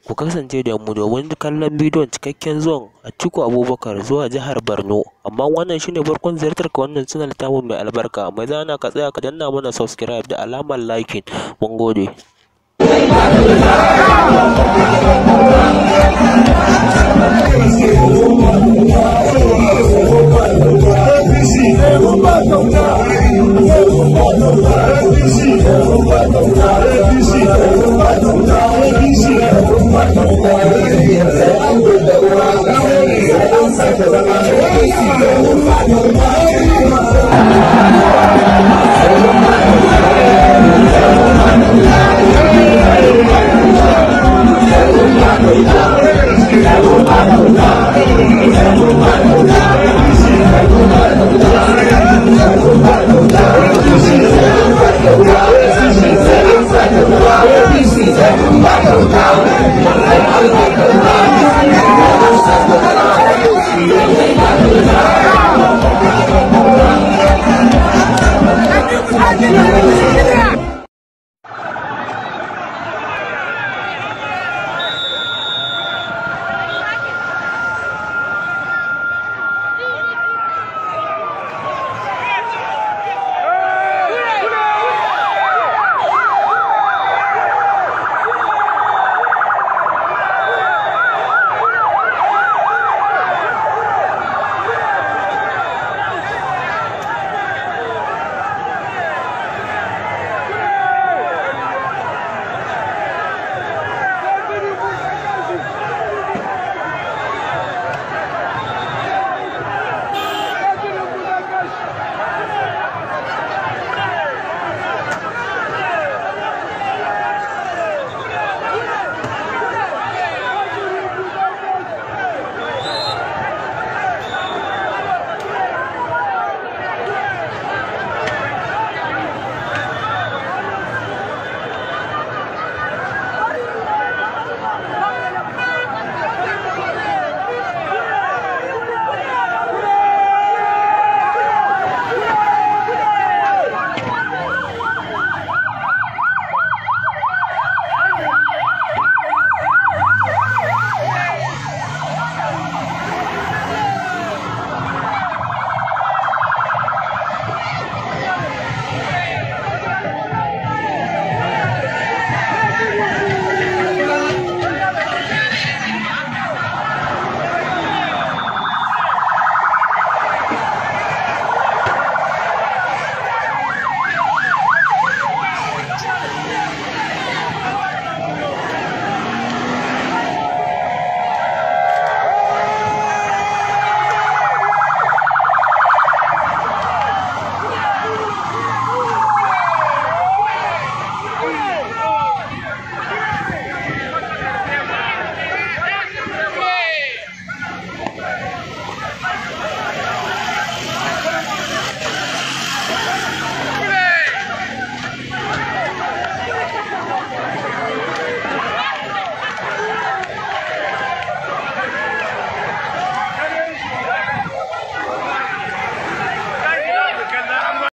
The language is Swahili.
Ku kasance da mu domin kallon bidiyon cikakken zuwan Atiku Abubakar zuwa jihar Borno. Amma wannan shine farkon ziyartar ka wannan channel tamu mai albarka. Mai zana ka tsaya ka danna mana subscribe da alamar like. Mun gode. APC